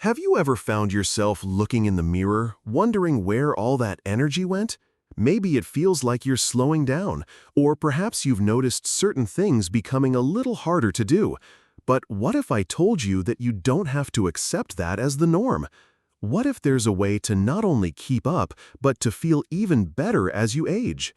Have you ever found yourself looking in the mirror, wondering where all that energy went? Maybe it feels like you're slowing down, or perhaps you've noticed certain things becoming a little harder to do. But what if I told you that you don't have to accept that as the norm? What if there's a way to not only keep up, but to feel even better as you age?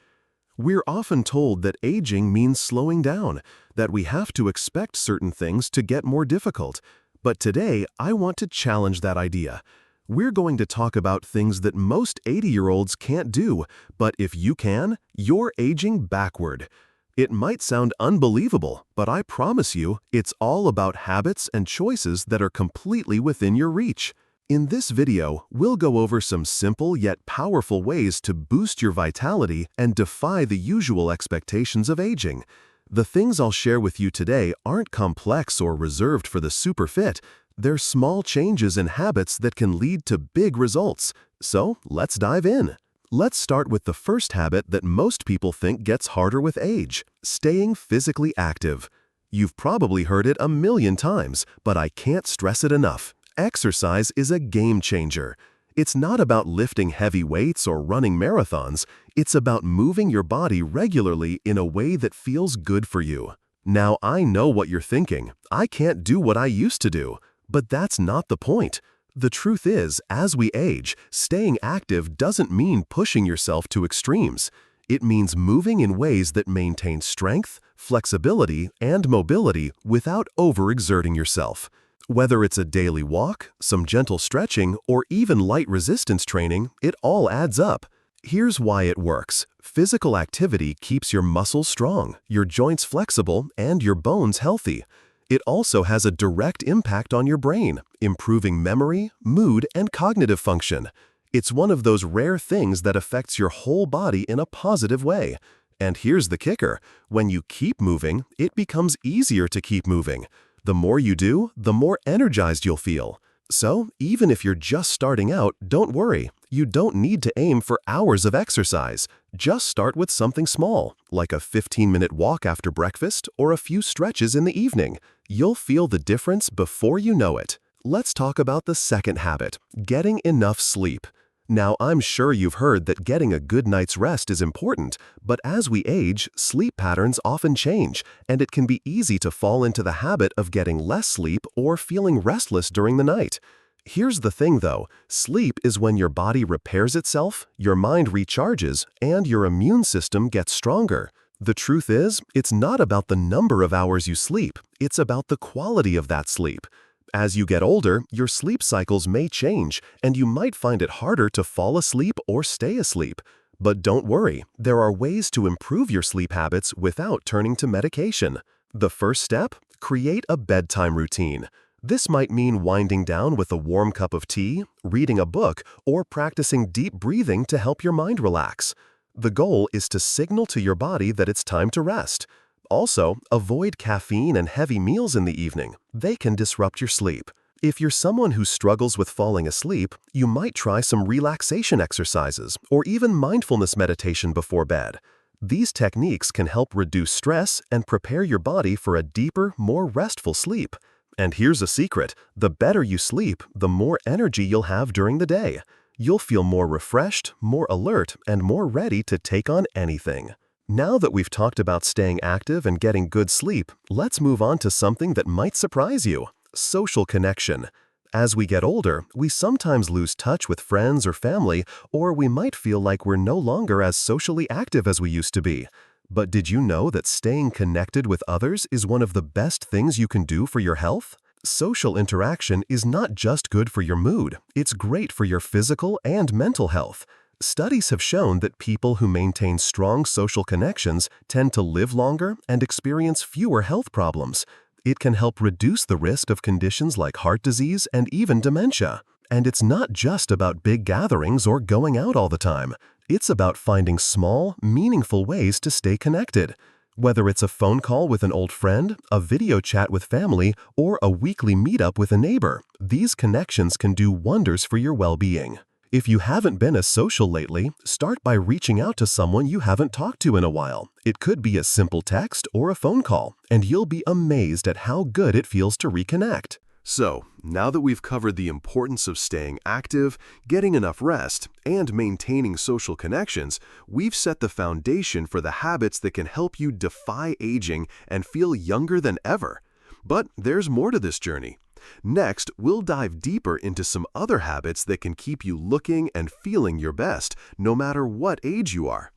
We're often told that aging means slowing down, that we have to expect certain things to get more difficult. But today, I want to challenge that idea. We're going to talk about things that most 80-year-olds can't do, but if you can, you're aging backward. It might sound unbelievable, but I promise you, it's all about habits and choices that are completely within your reach. In this video, we'll go over some simple yet powerful ways to boost your vitality and defy the usual expectations of aging. The things I'll share with you today aren't complex or reserved for the super fit. They're small changes in habits that can lead to big results. So let's dive in. Let's start with the first habit that most people think gets harder with age: staying physically active. You've probably heard it a million times, but I can't stress it enough. Exercise is a game changer. It's not about lifting heavy weights or running marathons. It's about moving your body regularly in a way that feels good for you. Now, I know what you're thinking. I can't do what I used to do. But that's not the point. The truth is, as we age, staying active doesn't mean pushing yourself to extremes. It means moving in ways that maintain strength, flexibility, and mobility without overexerting yourself. Whether it's a daily walk, some gentle stretching, or even light resistance training, it all adds up. Here's why it works. Physical activity keeps your muscles strong, your joints flexible, and your bones healthy. It also has a direct impact on your brain, improving memory, mood, and cognitive function. It's one of those rare things that affects your whole body in a positive way. And here's the kicker: when you keep moving, it becomes easier to keep moving. The more you do, the more energized you'll feel. So, even if you're just starting out, don't worry. You don't need to aim for hours of exercise. Just start with something small, like a 15-minute walk after breakfast or a few stretches in the evening. You'll feel the difference before you know it. Let's talk about the second habit: getting enough sleep. Now, I'm sure you've heard that getting a good night's rest is important, but as we age, sleep patterns often change, and it can be easy to fall into the habit of getting less sleep or feeling restless during the night. Here's the thing though: sleep is when your body repairs itself, your mind recharges, and your immune system gets stronger. The truth is, it's not about the number of hours you sleep, it's about the quality of that sleep. As you get older, your sleep cycles may change, and you might find it harder to fall asleep or stay asleep. But don't worry, there are ways to improve your sleep habits without turning to medication. The first step: create a bedtime routine. This might mean winding down with a warm cup of tea, reading a book, or practicing deep breathing to help your mind relax. The goal is to signal to your body that it's time to rest. Also, avoid caffeine and heavy meals in the evening. They can disrupt your sleep. If you're someone who struggles with falling asleep, you might try some relaxation exercises or even mindfulness meditation before bed. These techniques can help reduce stress and prepare your body for a deeper, more restful sleep. And here's a secret: the better you sleep, the more energy you'll have during the day. You'll feel more refreshed, more alert, and more ready to take on anything. Now that we've talked about staying active and getting good sleep, let's move on to something that might surprise you: social connection. As we get older, we sometimes lose touch with friends or family, or we might feel like we're no longer as socially active as we used to be. But did you know that staying connected with others is one of the best things you can do for your health? Social interaction is not just good for your mood, it's great for your physical and mental health. Studies have shown that people who maintain strong social connections tend to live longer and experience fewer health problems. It can help reduce the risk of conditions like heart disease and even dementia. And it's not just about big gatherings or going out all the time. It's about finding small, meaningful ways to stay connected. Whether it's a phone call with an old friend, a video chat with family, or a weekly meetup with a neighbor, these connections can do wonders for your well-being. If you haven't been as social lately, start by reaching out to someone you haven't talked to in a while. It could be a simple text or a phone call, and you'll be amazed at how good it feels to reconnect. So, now that we've covered the importance of staying active, getting enough rest, and maintaining social connections, we've set the foundation for the habits that can help you defy aging and feel younger than ever. But there's more to this journey. Next, we'll dive deeper into some other habits that can keep you looking and feeling your best, no matter what age you are.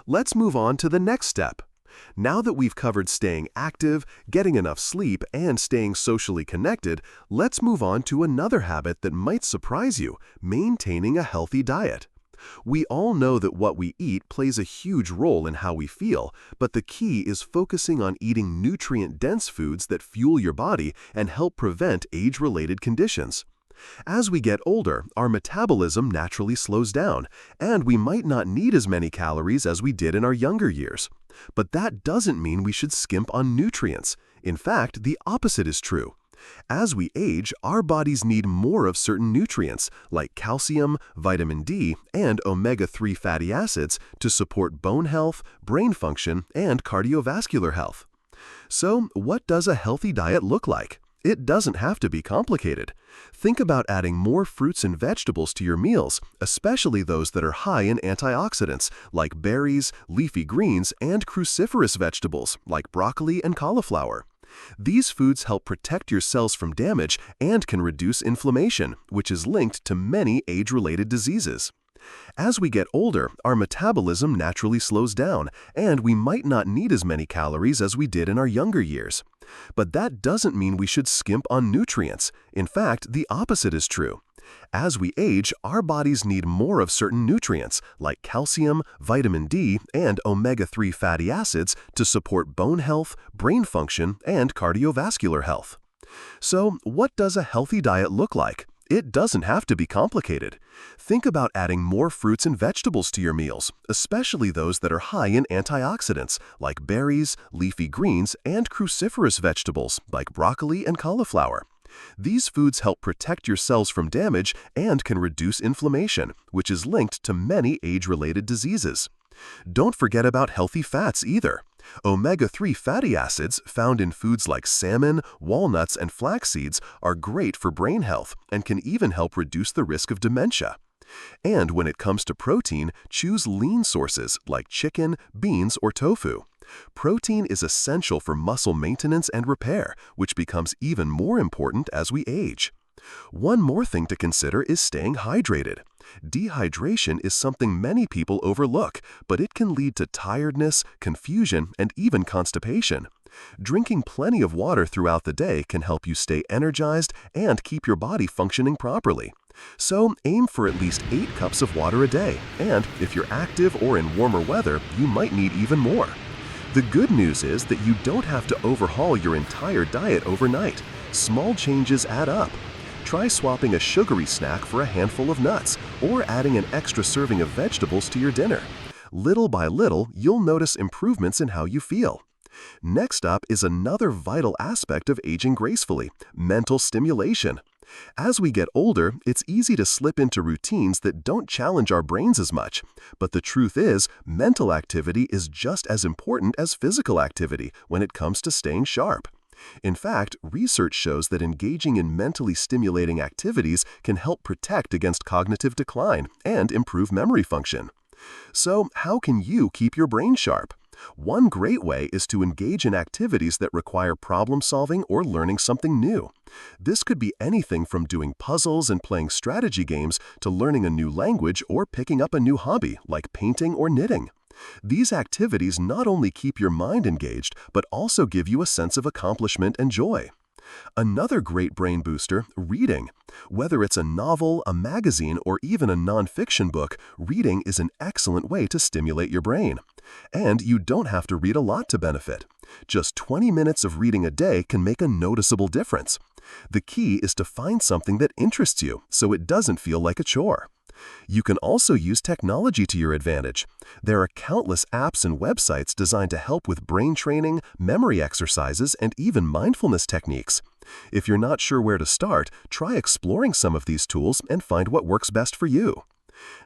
Let's move on to the next step. Now that we've covered staying active, getting enough sleep, and staying socially connected, let's move on to another habit that might surprise you: maintaining a healthy diet. We all know that what we eat plays a huge role in how we feel, but the key is focusing on eating nutrient-dense foods that fuel your body and help prevent age-related conditions. As we get older, our metabolism naturally slows down, and we might not need as many calories as we did in our younger years. But that doesn't mean we should skimp on nutrients. In fact, the opposite is true. As we age, our bodies need more of certain nutrients, like calcium, vitamin D, and omega-3 fatty acids to support bone health, brain function, and cardiovascular health. So, what does a healthy diet look like? It doesn't have to be complicated. Think about adding more fruits and vegetables to your meals, especially those that are high in antioxidants, like berries, leafy greens, and cruciferous vegetables, like broccoli and cauliflower. These foods help protect your cells from damage and can reduce inflammation, which is linked to many age-related diseases. As we get older, our metabolism naturally slows down, and we might not need as many calories as we did in our younger years. But that doesn't mean we should skimp on nutrients. In fact, the opposite is true. As we age, our bodies need more of certain nutrients, like calcium, vitamin D, and omega-3 fatty acids to support bone health, brain function, and cardiovascular health. So, what does a healthy diet look like? It doesn't have to be complicated. Think about adding more fruits and vegetables to your meals, especially those that are high in antioxidants, like berries, leafy greens, and cruciferous vegetables, like broccoli and cauliflower. These foods help protect your cells from damage and can reduce inflammation, which is linked to many age-related diseases. Don't forget about healthy fats either. Omega-3 fatty acids found in foods like salmon, walnuts, and flax seeds are great for brain health and can even help reduce the risk of dementia. And when it comes to protein, choose lean sources like chicken, beans, or tofu. Protein is essential for muscle maintenance and repair, which becomes even more important as we age. One more thing to consider is staying hydrated. Dehydration is something many people overlook, but it can lead to tiredness, confusion, and even constipation. Drinking plenty of water throughout the day can help you stay energized and keep your body functioning properly. So aim for at least 8 cups of water a day, and if you're active or in warmer weather, you might need even more. The good news is that you don't have to overhaul your entire diet overnight. Small changes add up. Try swapping a sugary snack for a handful of nuts, or adding an extra serving of vegetables to your dinner. Little by little, you'll notice improvements in how you feel. Next up is another vital aspect of aging gracefully: mental stimulation. As we get older, it's easy to slip into routines that don't challenge our brains as much. But the truth is, mental activity is just as important as physical activity when it comes to staying sharp. In fact, research shows that engaging in mentally stimulating activities can help protect against cognitive decline and improve memory function. So, how can you keep your brain sharp? One great way is to engage in activities that require problem-solving or learning something new. This could be anything from doing puzzles and playing strategy games to learning a new language or picking up a new hobby like painting or knitting. These activities not only keep your mind engaged, but also give you a sense of accomplishment and joy. Another great brain booster: reading. Whether it's a novel, a magazine, or even a nonfiction book, reading is an excellent way to stimulate your brain. And you don't have to read a lot to benefit. Just 20 minutes of reading a day can make a noticeable difference. The key is to find something that interests you, so it doesn't feel like a chore. You can also use technology to your advantage. There are countless apps and websites designed to help with brain training, memory exercises, and even mindfulness techniques. If you're not sure where to start, try exploring some of these tools and find what works best for you.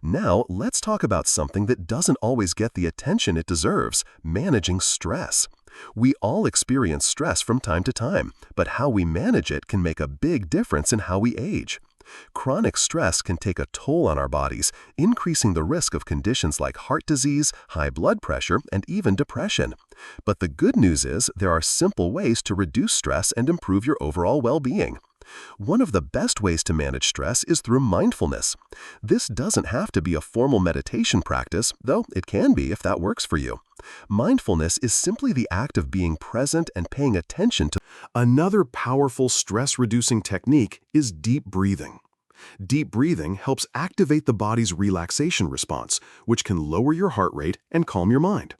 Now, let's talk about something that doesn't always get the attention it deserves: managing stress. We all experience stress from time to time, but how we manage it can make a big difference in how we age. Chronic stress can take a toll on our bodies, increasing the risk of conditions like heart disease, high blood pressure, and even depression. But the good news is there are simple ways to reduce stress and improve your overall well-being. One of the best ways to manage stress is through mindfulness. This doesn't have to be a formal meditation practice, though it can be if that works for you. Mindfulness is simply the act of being present and paying attention to. Another powerful stress-reducing technique is deep breathing. Deep breathing helps activate the body's relaxation response, which can lower your heart rate and calm your mind.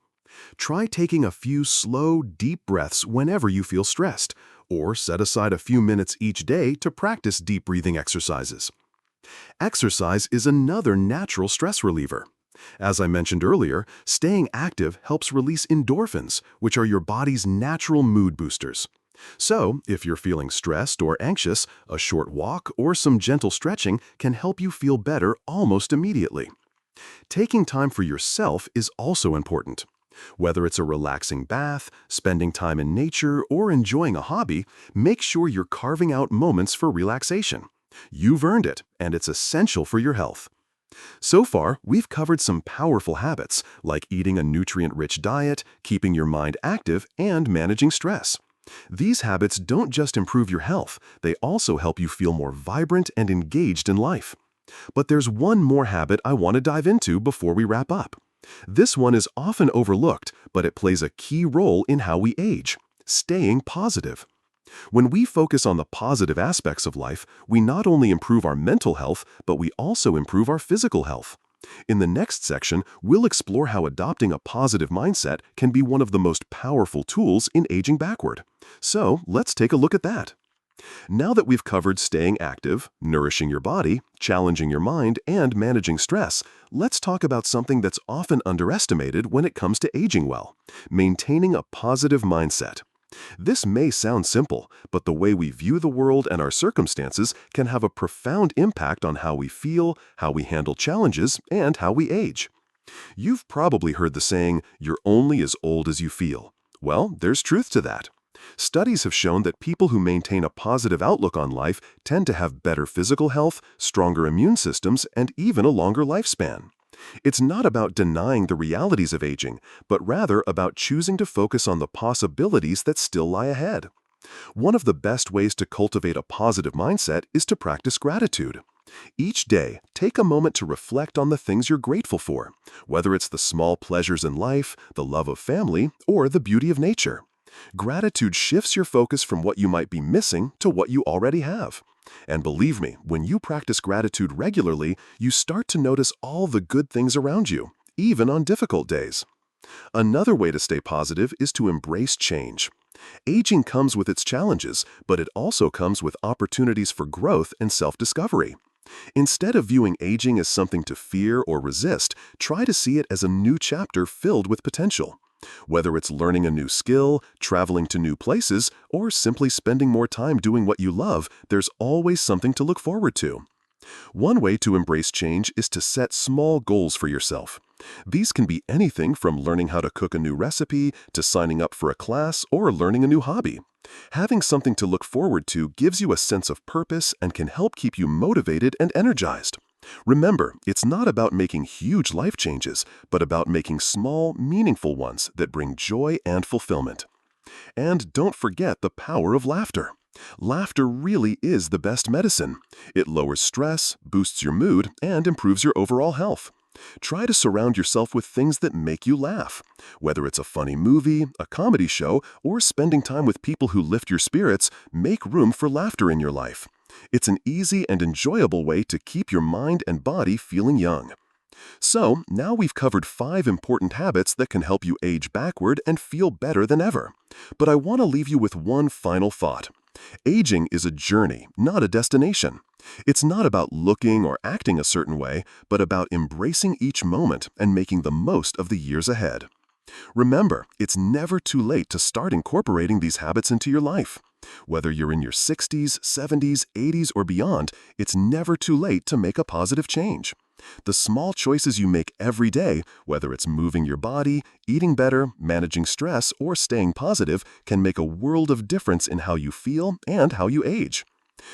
Try taking a few slow, deep breaths whenever you feel stressed, or set aside a few minutes each day to practice deep breathing exercises. Exercise is another natural stress reliever. As I mentioned earlier, staying active helps release endorphins, which are your body's natural mood boosters. So, if you're feeling stressed or anxious, a short walk or some gentle stretching can help you feel better almost immediately. Taking time for yourself is also important. Whether it's a relaxing bath, spending time in nature, or enjoying a hobby, make sure you're carving out moments for relaxation. You've earned it, and it's essential for your health. So far, we've covered some powerful habits, like eating a nutrient-rich diet, keeping your mind active, and managing stress. These habits don't just improve your health, they also help you feel more vibrant and engaged in life. But there's one more habit I want to dive into before we wrap up. This one is often overlooked, but it plays a key role in how we age: staying positive. When we focus on the positive aspects of life, we not only improve our mental health, but we also improve our physical health. In the next section, we'll explore how adopting a positive mindset can be one of the most powerful tools in aging backward. So, let's take a look at that. Now that we've covered staying active, nourishing your body, challenging your mind, and managing stress, let's talk about something that's often underestimated when it comes to aging well: maintaining a positive mindset. This may sound simple, but the way we view the world and our circumstances can have a profound impact on how we feel, how we handle challenges, and how we age. You've probably heard the saying, "You're only as old as you feel." Well, there's truth to that. Studies have shown that people who maintain a positive outlook on life tend to have better physical health, stronger immune systems, and even a longer lifespan. It's not about denying the realities of aging, but rather about choosing to focus on the possibilities that still lie ahead. One of the best ways to cultivate a positive mindset is to practice gratitude. Each day, take a moment to reflect on the things you're grateful for, whether it's the small pleasures in life, the love of family, or the beauty of nature. Gratitude shifts your focus from what you might be missing to what you already have. And believe me, when you practice gratitude regularly, you start to notice all the good things around you, even on difficult days. Another way to stay positive is to embrace change. Aging comes with its challenges, but it also comes with opportunities for growth and self-discovery. Instead of viewing aging as something to fear or resist, try to see it as a new chapter filled with potential. Whether it's learning a new skill, traveling to new places, or simply spending more time doing what you love, there's always something to look forward to. One way to embrace change is to set small goals for yourself. These can be anything from learning how to cook a new recipe to signing up for a class or learning a new hobby. Having something to look forward to gives you a sense of purpose and can help keep you motivated and energized. Remember, it's not about making huge life changes, but about making small, meaningful ones that bring joy and fulfillment. And don't forget the power of laughter. Laughter really is the best medicine. It lowers stress, boosts your mood, and improves your overall health. Try to surround yourself with things that make you laugh. Whether it's a funny movie, a comedy show, or spending time with people who lift your spirits, make room for laughter in your life. It's an easy and enjoyable way to keep your mind and body feeling young. So, now we've covered 5 important habits that can help you age backward and feel better than ever. But I want to leave you with one final thought. Aging is a journey, not a destination. It's not about looking or acting a certain way, but about embracing each moment and making the most of the years ahead. Remember, it's never too late to start incorporating these habits into your life. Whether you're in your 60s, 70s, 80s, or beyond, it's never too late to make a positive change. The small choices you make every day, whether it's moving your body, eating better, managing stress, or staying positive, can make a world of difference in how you feel and how you age.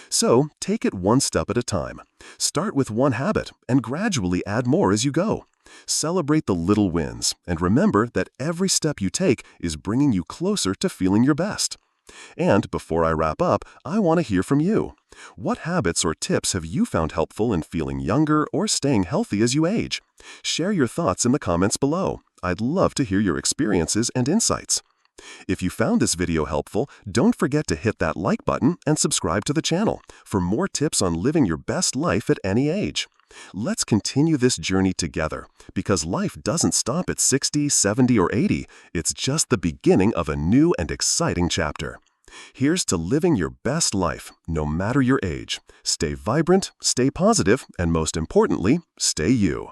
So, take it one step at a time. Start with one habit and gradually add more as you go. Celebrate the little wins and remember that every step you take is bringing you closer to feeling your best. And before I wrap up, I want to hear from you. What habits or tips have you found helpful in feeling younger or staying healthy as you age? Share your thoughts in the comments below. I'd love to hear your experiences and insights. If you found this video helpful, don't forget to hit that like button and subscribe to the channel for more tips on living your best life at any age. Let's continue this journey together, because life doesn't stop at 60, 70, or 80. It's just the beginning of a new and exciting chapter. Here's to living your best life, no matter your age. Stay vibrant, stay positive, and most importantly, stay you.